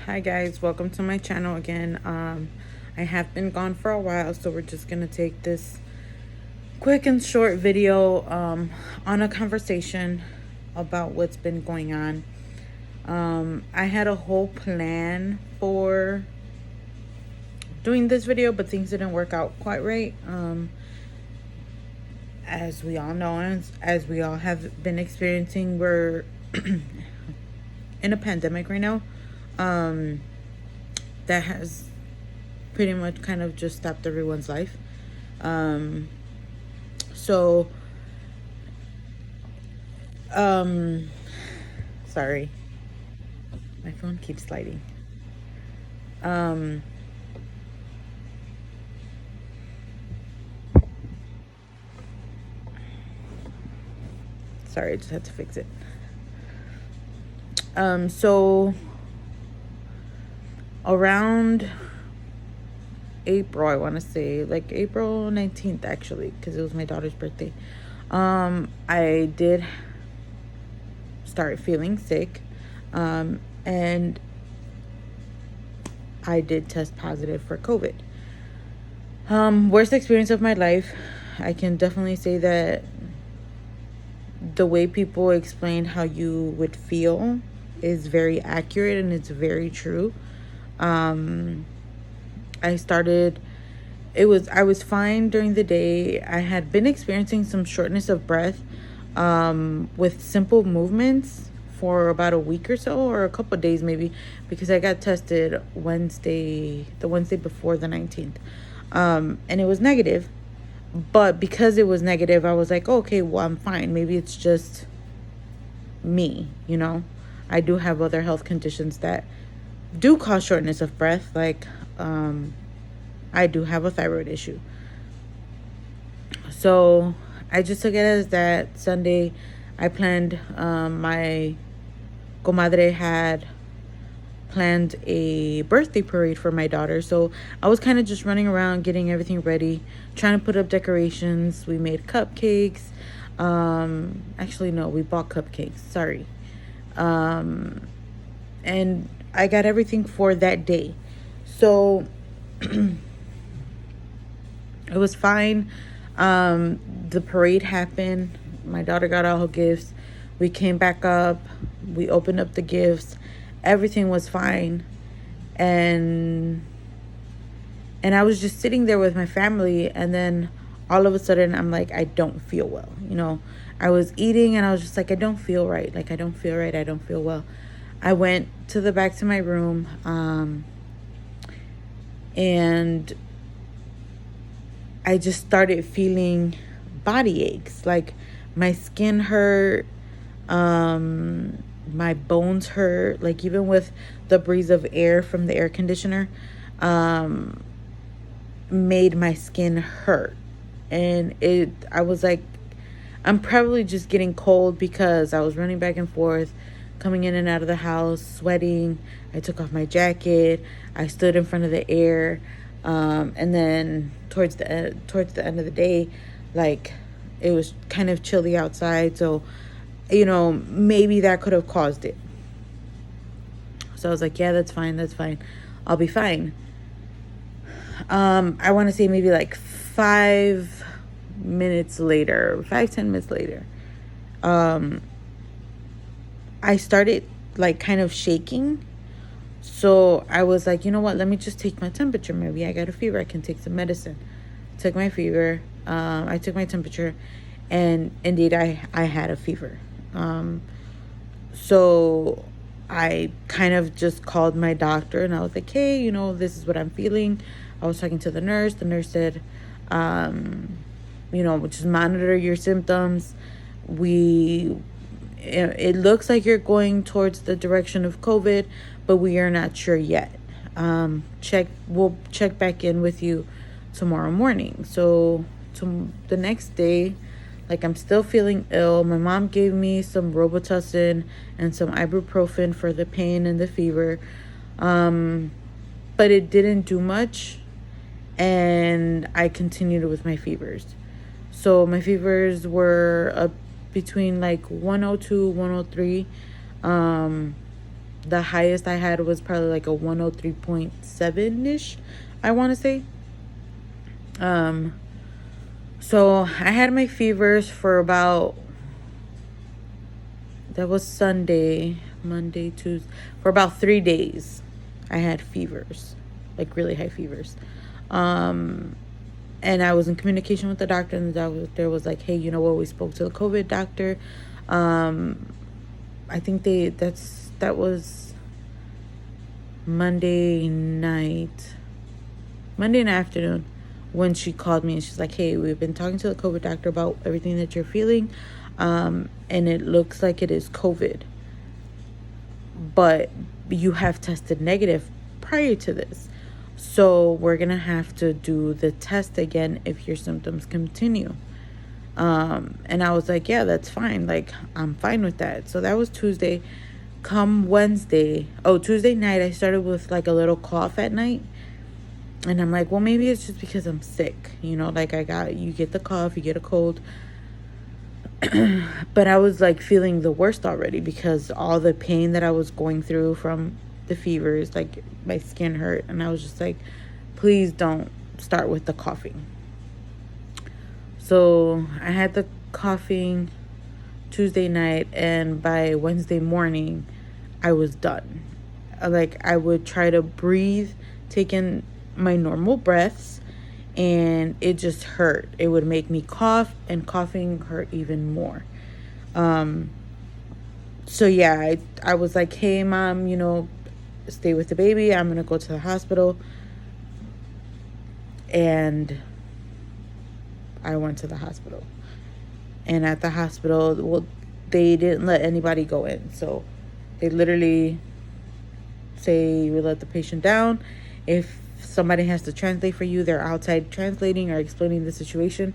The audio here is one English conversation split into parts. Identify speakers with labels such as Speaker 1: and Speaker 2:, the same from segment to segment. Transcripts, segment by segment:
Speaker 1: Hi guys, welcome to my channel again. I have been gone for a while, so we're just gonna take this quick and short video on a conversation about what's been going on. I had a whole plan for doing this video, but things didn't work out quite right. As we all know, as we all have been experiencing, we're in a pandemic right now. That has pretty much kind of just stopped everyone's life. Um, so, sorry, my phone keeps sliding. Um, sorry, I just had to fix it. So around April, I want to say like April 19th, actually, because it was my daughter's birthday. I did start feeling sick, and I did test positive for COVID. Worst experience of my life. I can definitely say that the way people explain how you would feel is very accurate and it's very true. I started, I was fine during the day. I had been experiencing some shortness of breath with simple movements for about a week or so, or a couple of days maybe, because I got tested the Wednesday before the 19th. And it was negative. But because it was negative, I was like, oh, okay, well, I'm fine. Maybe it's just me, you know? I do have other health conditions that do cause shortness of breath. Like, I do have a thyroid issue. So I just took it as that Sunday I planned, my comadre had planned a birthday parade for my daughter. So I was kind of just running around getting everything ready, trying to put up decorations. We made cupcakes. Actually, no, we bought cupcakes. Sorry. And I got everything for that day. So it was fine. The parade happened. My daughter got all her gifts. We came back up. We opened up the gifts. Everything was fine. And I was just sitting there with my family, and then all of a sudden I'm like, I don't feel well. You know, I was eating and I was just like, I don't feel right. Like, I don't feel right. I don't feel well. I went to the back to my room, and I just started feeling body aches. Like, my skin hurt, my bones hurt. Like, even with the breeze of air from the air conditioner, made my skin hurt. And I was like, I'm probably just getting cold because I was running back and forth, coming in and out of the house, sweating. I took off my jacket. I stood in front of the air. And then towards the end of the day, like, it was kind of chilly outside. So, you know, maybe that could have caused it. So I was like, yeah, that's fine. That's fine. I'll be fine. I want to say maybe like 10 minutes later, I started like kind of shaking. So I was like, you know what? Let me just take my temperature. Maybe I got a fever. I can take some medicine. Took my fever. I took my temperature, and indeed I had a fever. So I kind of just called my doctor, and I was like, hey, you know, this is what I'm feeling. I was talking to the nurse. The nurse said, you know, just monitor your symptoms. It looks like you're going towards the direction of COVID, but we are not sure yet. We'll check back in with you tomorrow morning. So the next day, like, I'm still feeling ill. My mom gave me some Robitussin and some ibuprofen for the pain and the fever. But it didn't do much, and I continued with my fevers. So my fevers were up between like 102, 103. The highest I had was probably like a 103.7 ish, I want to say. So I had my fevers for about, that was Sunday, Monday, Tuesday, for about 3 days. I had fevers, like really high fevers. And I was in communication with the doctor, and the doctor was like, hey, you know what, we spoke to the COVID doctor. I think that was Monday afternoon, when she called me, and she's like, hey, we've been talking to the COVID doctor about everything that you're feeling, and it looks like it is COVID, but you have tested negative prior to this, so we're gonna have to do the test again if your symptoms continue. And I was like, yeah, that's fine, like I'm fine with that. So that was Tuesday. Come Tuesday night, I started with like a little cough at night. And I'm like, well, maybe it's just because I'm sick. Like you get the cough, you get a cold. But I was like feeling the worst already, because all the pain that I was going through from the fevers, like my skin hurt. And I was just like, please don't start with the coughing. So I had the coughing Tuesday night, and by Wednesday morning, I was done. Like, I would try to breathe, take in my normal breaths, and it just hurt. It would make me cough, and coughing hurt even more. So yeah, I was like, hey mom, stay with the baby. I'm gonna go to the hospital. And I went to the hospital. And at the hospital, well, they didn't let anybody go in. So they literally say, we let the patient down. If somebody has to translate for you, they're outside translating or explaining the situation.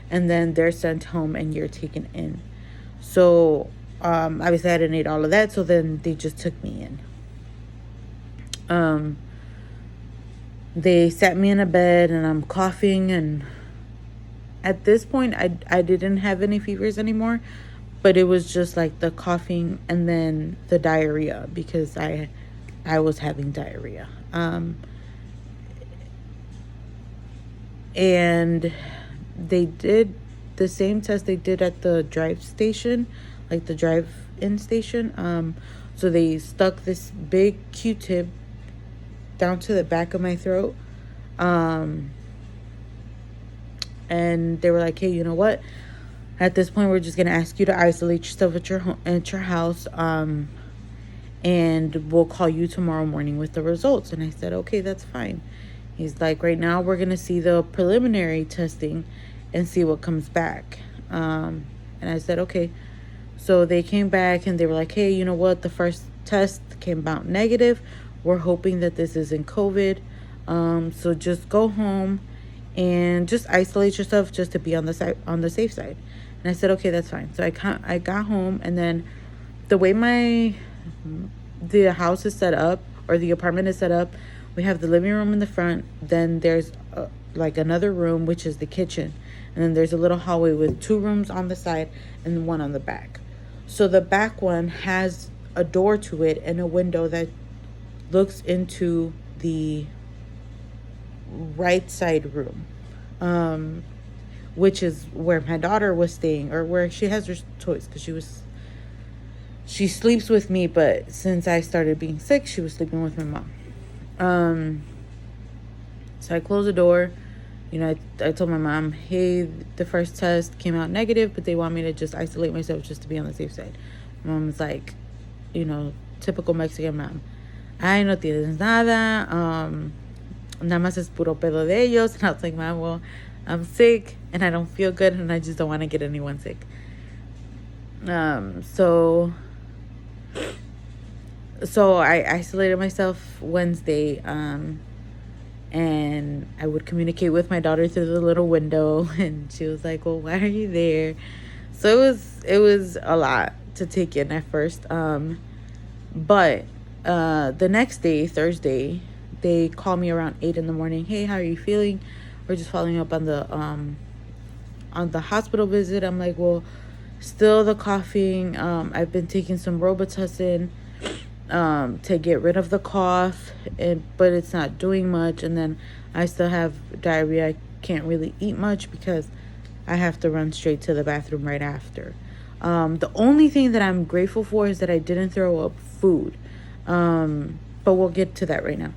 Speaker 1: And then they're sent home and you're taken in. So obviously I didn't need all of that. So then they just took me in. They sat me in a bed, and I'm coughing, and at this point I didn't have any fevers anymore, but it was just like the coughing and then the diarrhea, because I was having diarrhea. And they did the same test they did at the drive-in station. So they stuck this big Q-tip down to the back of my throat. And they were like, hey, you know what? At this point, we're just going to ask you to isolate yourself at your house. And we'll call you tomorrow morning with the results. And I said, okay, that's fine. He's like, right now we're going to see the preliminary testing and see what comes back. And I said, okay. So they came back and they were like, hey, you know what? The first test came out negative. We're hoping that this isn't COVID. So just go home and just isolate yourself, just to be on the safe side. And I said, okay, that's fine. So I got home, and then the way the house is set up, or the apartment is set up, we have the living room in the front. Then there's like another room, which is the kitchen. And then there's a little hallway with 2 rooms on the side and 1 on the back. So the back one has a door to it and a window that looks into the right side room, which is where my daughter was staying, or where she has her toys, because she sleeps with me, but since I started being sick, she was sleeping with my mom. So I closed the door. I told my mom, hey, the first test came out negative, but they want me to just isolate myself just to be on the safe side. My mom was like, typical Mexican mom, ay, no tienes nada, nada más es puro pedo de ellos. And I was like, mom, well, I'm sick and I don't feel good, and I just don't want to get anyone sick. So I isolated myself Wednesday, and I would communicate with my daughter through the little window, and she was like, well, why are you there? So it was a lot to take in at first. But the next day, Thursday, they called me around 8 a.m. Hey, how are you feeling? We're just following up on the hospital visit. I'm like, well, still the coughing. I've been taking some Robitussin. to get rid of the cough, but it's not doing much. And then I still have diarrhea. I can't really eat much because I have to run straight to the bathroom right after. The only thing that I'm grateful for is that I didn't throw up food. But we'll get to that right now.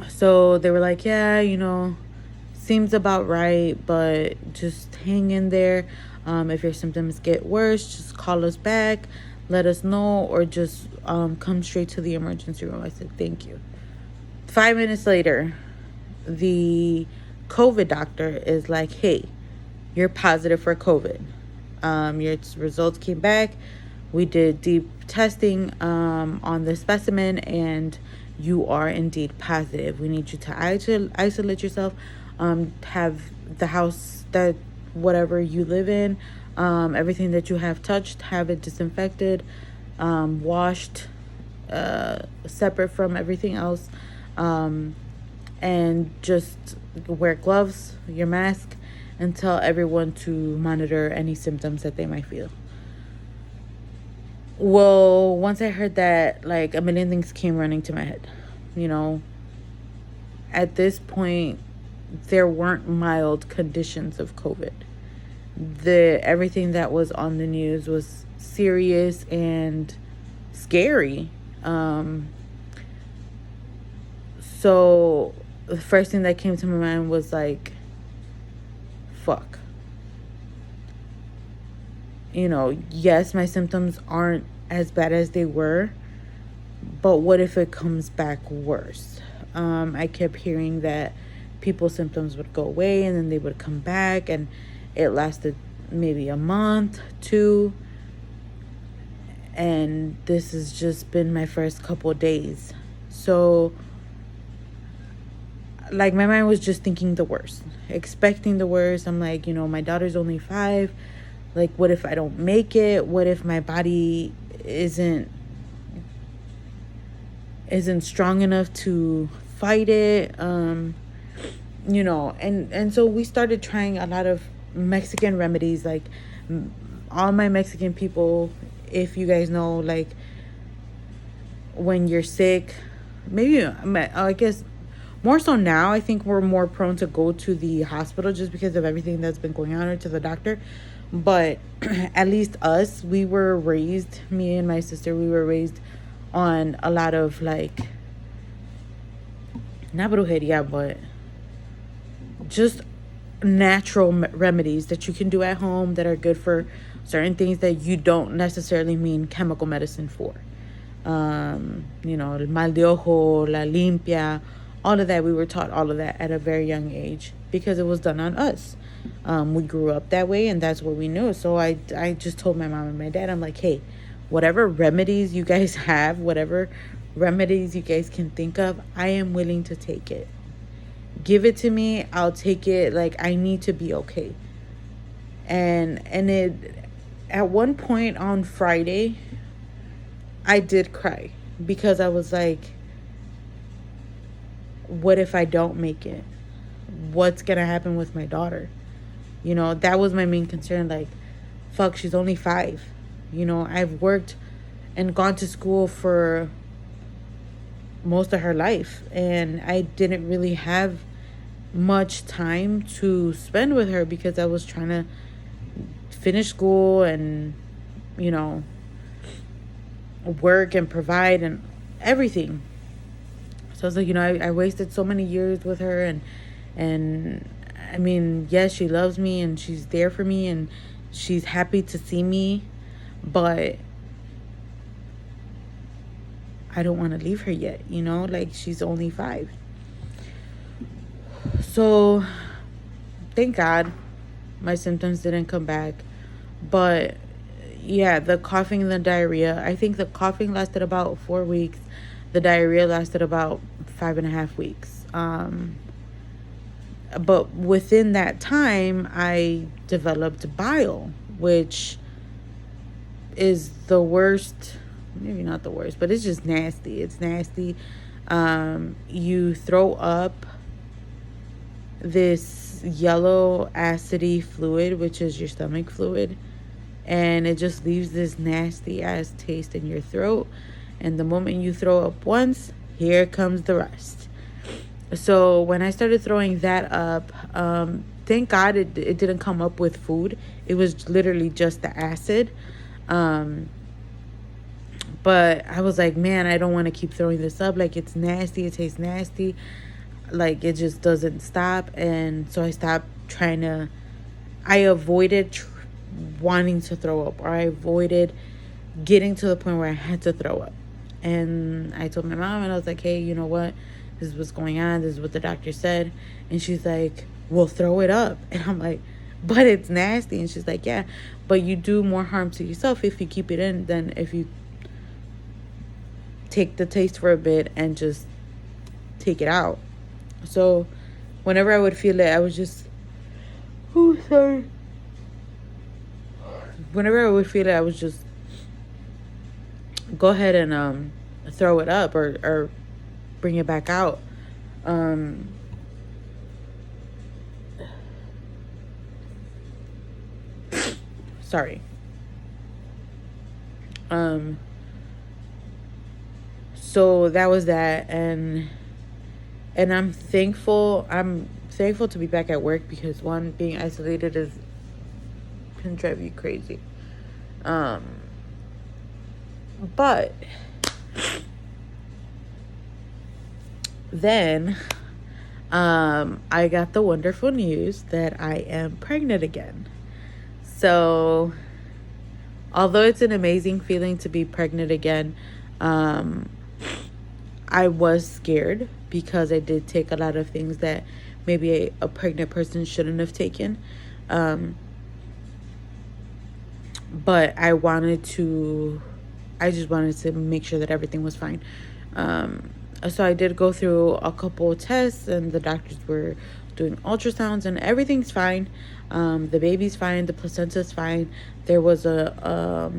Speaker 1: So they were like, yeah, seems about right, but just hang in there. If your symptoms get worse, just call us back, let us know, or just come straight to the emergency room. I said, thank you. 5 minutes later, the COVID doctor is like, hey, you're positive for COVID. Your results came back. We did deep testing on the specimen, and you are indeed positive. We need you to isolate yourself, have the house that whatever you live in, everything that you have touched, have it disinfected, washed, separate from everything else, and just wear gloves, your mask, and tell everyone to monitor any symptoms that they might feel. Well, once I heard that, like, a million things came running to my head. At this point, there weren't mild conditions of COVID. Everything that was on the news was serious and scary. So the first thing that came to my mind was like, fuck. Yes, my symptoms aren't as bad as they were, but what if it comes back worse? I kept hearing that people's symptoms would go away and then they would come back, and it lasted maybe a month, 2, and this has just been my first couple of days. So, like, my mind was just thinking the worst, expecting the worst. I'm like, my daughter's only 5. Like, what if I don't make it? What if my body isn't strong enough to fight it? And so we started trying a lot of Mexican remedies. Like, all my Mexican people, if you guys know, like, when you're sick, maybe, I guess more so now, I think we're more prone to go to the hospital just because of everything that's been going on, or to the doctor. But at least us, me and my sister, we were raised on a lot of, like, not brujeria, but just natural remedies that you can do at home that are good for certain things that you don't necessarily mean chemical medicine for. El mal de ojo, la limpia, all of that. We were taught all of that at a very young age because it was done on us. We grew up that way, and that's what we knew. So I just told my mom and my dad, I'm like, hey, whatever remedies you guys have, whatever remedies you guys can think of, I am willing to take it. Give it to me. I'll take it. Like, I need to be okay. And it, at one point on Friday, I did cry because I was like, what if I don't make it? What's going to happen with my daughter? That was my main concern. Like, fuck, she's only 5. I've worked and gone to school for most of her life, and I didn't really have much time to spend with her because I was trying to finish school and, work and provide and everything. So I was like, I wasted so many years with her, and I mean, yes, she loves me and she's there for me and she's happy to see me, but I don't want to leave her yet, like, she's only 5. So thank God my symptoms didn't come back. But yeah, the coughing and the diarrhea, I think the coughing lasted about 4 weeks. The diarrhea lasted about 5.5 weeks. But within that time, I developed bile, which is the worst. Maybe not the worst, but it's just nasty. It's nasty. You throw up this yellow acidy fluid, which is your stomach fluid. and it just leaves this nasty ass taste in your throat. And the moment you throw up once, here comes the rest. So when I started throwing that up, thank God it didn't come up with food. It was literally just the acid. But I was like, man, I don't want to keep throwing this up. Like, it's nasty. It tastes nasty. Like, it just doesn't stop. And so I stopped trying to, I avoided wanting to throw up, or I avoided getting to the point where I had to throw up. And I told my mom, and I was like, hey, you know what? This is what's going on. This is what the doctor said. And she's like, well, throw it up. And I'm like, but it's nasty. And she's like, yeah, but you do more harm to yourself if you keep it in than if you take the taste for a bit and just take it out. So whenever I would feel it, I was just, oh, sorry. Whenever I would feel it, I was just go ahead and throw it up or bring it back out. Sorry. So that was that, and I'm thankful. I'm thankful to be back at work, because one, being isolated can drive you crazy. But then I got the wonderful news that I am pregnant again. So although it's an amazing feeling to be pregnant again, I was scared, because I did take a lot of things that maybe a pregnant person shouldn't have taken. But I just wanted to make sure that everything was fine. So I did go through a couple of tests, and the doctors were doing ultrasounds, and everything's fine. The baby's fine. The placenta's fine. There was a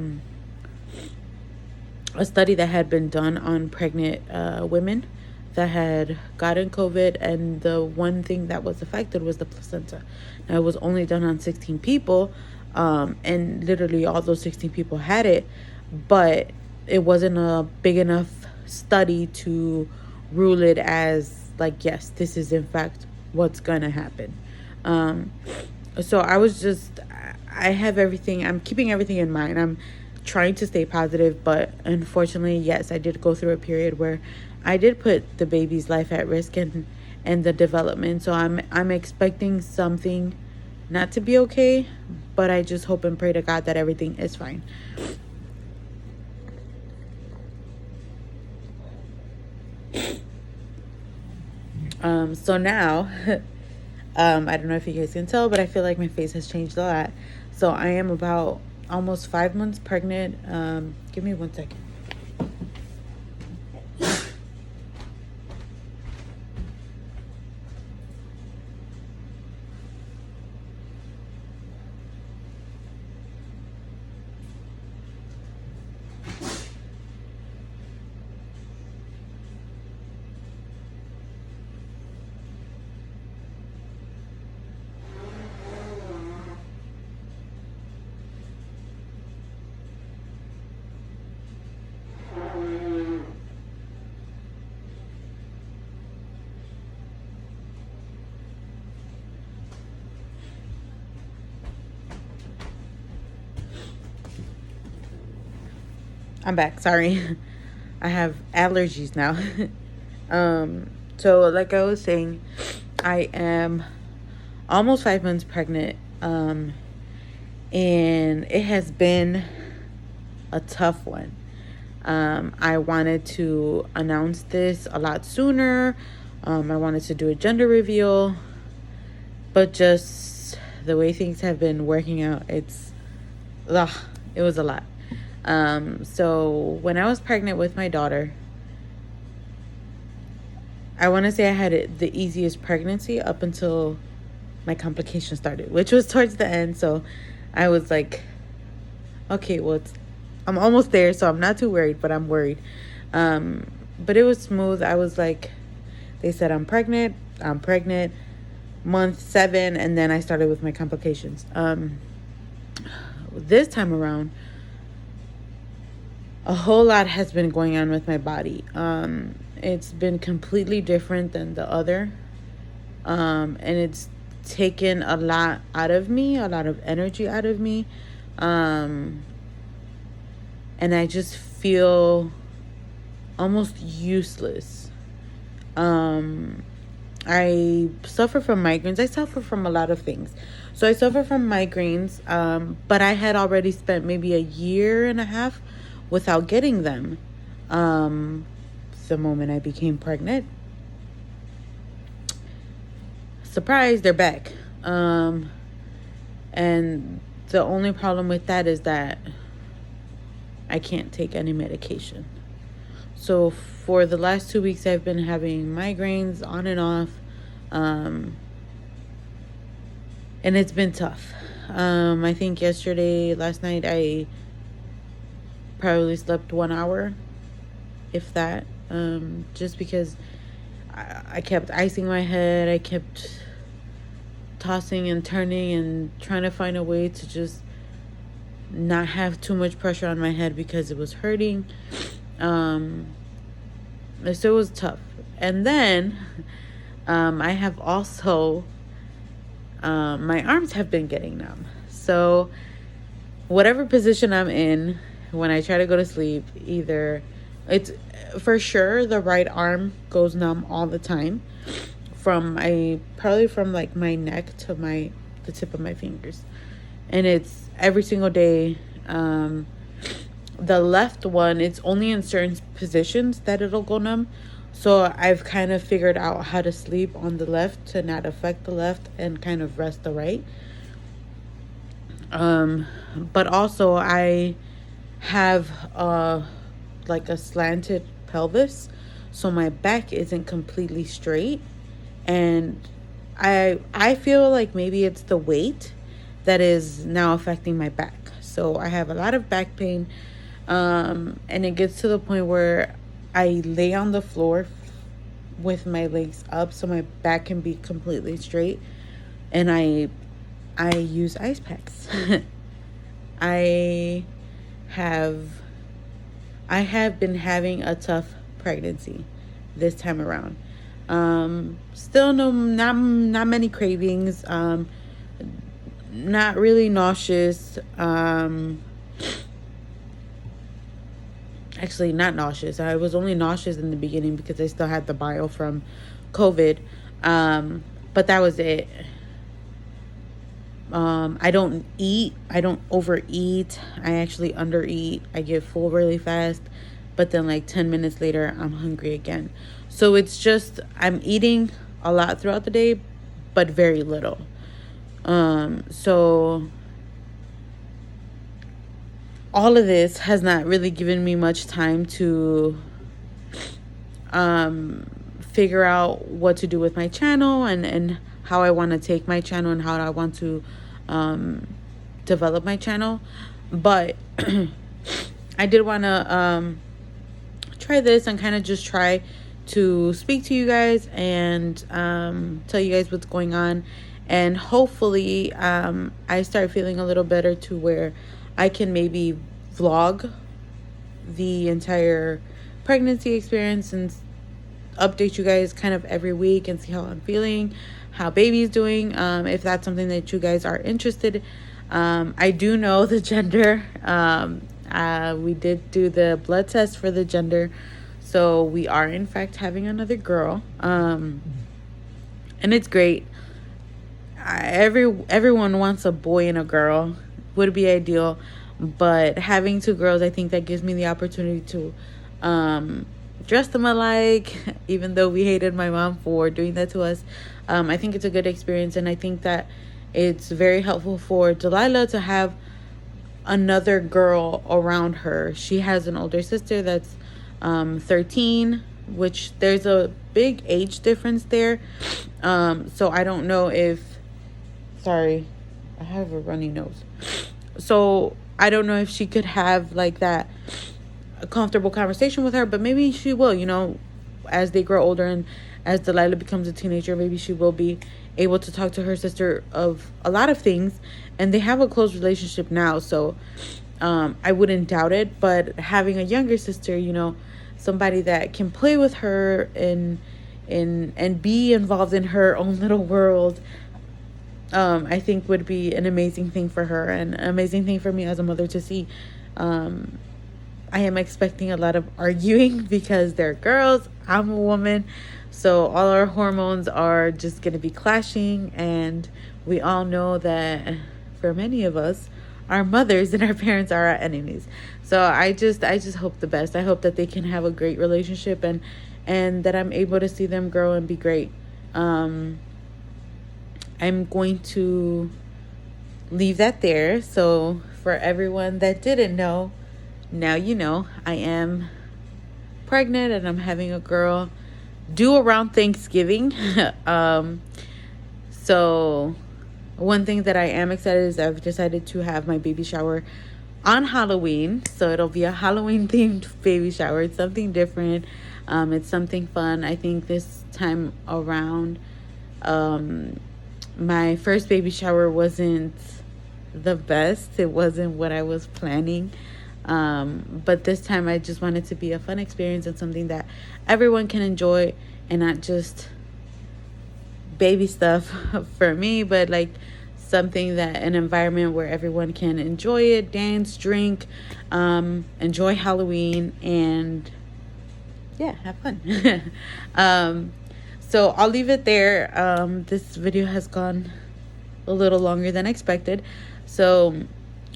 Speaker 1: study that had been done on pregnant women that had gotten COVID, and the one thing that was affected was the placenta. Now, it was only done on 16 people, and literally all those 16 people had it, but it wasn't a big enough study to rule it as like, yes, this is in fact what's gonna happen. So I have everything, I'm keeping everything in mind. I'm trying to stay positive, but unfortunately, yes, I did go through a period where I did put the baby's life at risk and the development. So I'm expecting something not to be okay, but I just hope and pray to God that everything is fine. So now, I don't know if you guys can tell, but I feel like my face has changed a lot. So I am about almost 5 months pregnant. Give me 1 second. I'm back. Sorry. I have allergies now. So like I was saying, I am almost 5 months pregnant. And it has been a tough one. I wanted to announce this a lot sooner. I wanted to do a gender reveal, but just the way things have been working out, it was a lot. So when I was pregnant with my daughter, I want to say I had the easiest pregnancy up until my complications started, which was towards the end. So I was like, okay, well, I'm almost there, so I'm not too worried, but I'm worried. But it was smooth. I was like, they said I'm pregnant, month 7, and then I started with my complications. this time around, a whole lot has been going on with my body. It's been completely different than the other. And it's taken a lot out of me, a lot of energy out of me. And I just feel almost useless. I suffer from migraines. I suffer from a lot of things. So I suffer from migraines, but I had already spent maybe a year and a half without getting them. The moment I became pregnant, surprise, they're back. And the only problem with that is that I can't take any medication. So for the last 2 weeks, I've been having migraines on and off. And it's been tough. I think last night, I probably slept 1 hour, if that. Just because I kept icing my head. I kept tossing and turning and trying to find a way to just not have too much pressure on my head because it was hurting. So it was tough. And then I have also my arms have been getting numb. So whatever position I'm in when I try to go to sleep, either it's for sure the right arm goes numb all the time, probably from like my neck to the tip of my fingers, and it's every single day. The left one, it's only in certain positions that it'll go numb. So I've kind of figured out how to sleep on the left to not affect the left and kind of rest the right. But also I have like a slanted pelvis, so my back isn't completely straight, and I feel like maybe it's the weight that is now affecting my back. So I have a lot of back pain, and it gets to the point where I lay on the floor with my legs up so my back can be completely straight, and I use ice packs. I have been having a tough pregnancy this time around. Still not many cravings. Not really nauseous. Actually, not nauseous. I was only nauseous in the beginning because I still had the bile from COVID. But that was it. I don't eat. I don't overeat. I actually undereat. I get full really fast. But then like 10 minutes later, I'm hungry again. So it's just, I'm eating a lot throughout the day, but very little. So all of this has not really given me much time to figure out what to do with my channel and how I want to take my channel and how I want to develop my channel. But I did want to try this and kind of just try to speak to you guys and tell you guys what's going on. And hopefully I start feeling a little better to where I can maybe vlog the entire pregnancy experience and update you guys kind of every week and see how I'm feeling, how baby's doing, if that's something that you guys are interested. I do know the gender. We did do the blood test for the gender, so we are in fact having another girl, and it's great. Everyone wants a boy and a girl, would be ideal, but having two girls, I think that gives me the opportunity to dress them alike, even though we hated my mom for doing that to us. I think it's a good experience, and I think that it's very helpful for Delilah to have another girl around her. She has an older sister that's 13, which there's a big age difference there. So I don't know if, sorry, I have a runny nose. So I don't know if she could have like that a comfortable conversation with her, but maybe she will, as they grow older as Delilah becomes a teenager, maybe she will be able to talk to her sister of a lot of things, and they have a close relationship now, so I wouldn't doubt it. But having a younger sister, you know, somebody that can play with her and be involved in her own little world, I think would be an amazing thing for her and an amazing thing for me as a mother to see. I am expecting a lot of arguing because they're girls, I'm a woman, so all our hormones are just going to be clashing, and we all know that for many of us, our mothers and our parents are our enemies. So I just hope the best. I hope that they can have a great relationship, and that I'm able to see them grow and be great. I'm going to leave that there. So for everyone that didn't know, now you know. I am pregnant and I'm having a girl due around Thanksgiving. So one thing that I am excited is I've decided to have my baby shower on Halloween. So it'll be a Halloween themed baby shower. It's something different. It's something fun. I think this time around, my first baby shower wasn't the best. It wasn't what I was planning. But this time I just want it to be a fun experience and something that everyone can enjoy, and not just baby stuff for me, but like something that an environment where everyone can enjoy it, dance, drink, enjoy Halloween, and yeah, have fun. So I'll leave it there. This video has gone a little longer than expected, so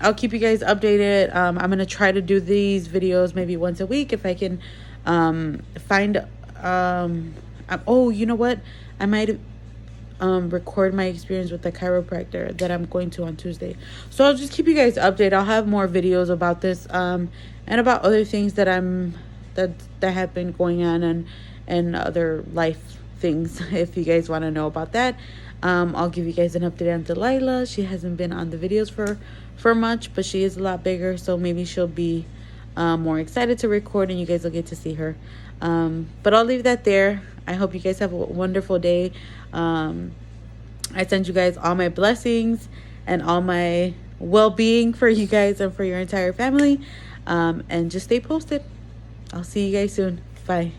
Speaker 1: I'll keep you guys updated. I'm gonna try to do these videos maybe once a week if I can find oh, you know what, I might record my experience with the chiropractor that I'm going to on Tuesday. So I'll just keep you guys updated. I'll have more videos about this and about other things that that have been going on, and other life things if you guys want to know about that. I'll give you guys an update on Delilah. She hasn't been on the videos for much, but she is a lot bigger, so maybe she'll be more excited to record and you guys will get to see her. But I'll leave that there. I hope you guys have a wonderful day. I send you guys all my blessings and all my well-being for you guys and for your entire family. And just stay posted. I'll see you guys soon. Bye.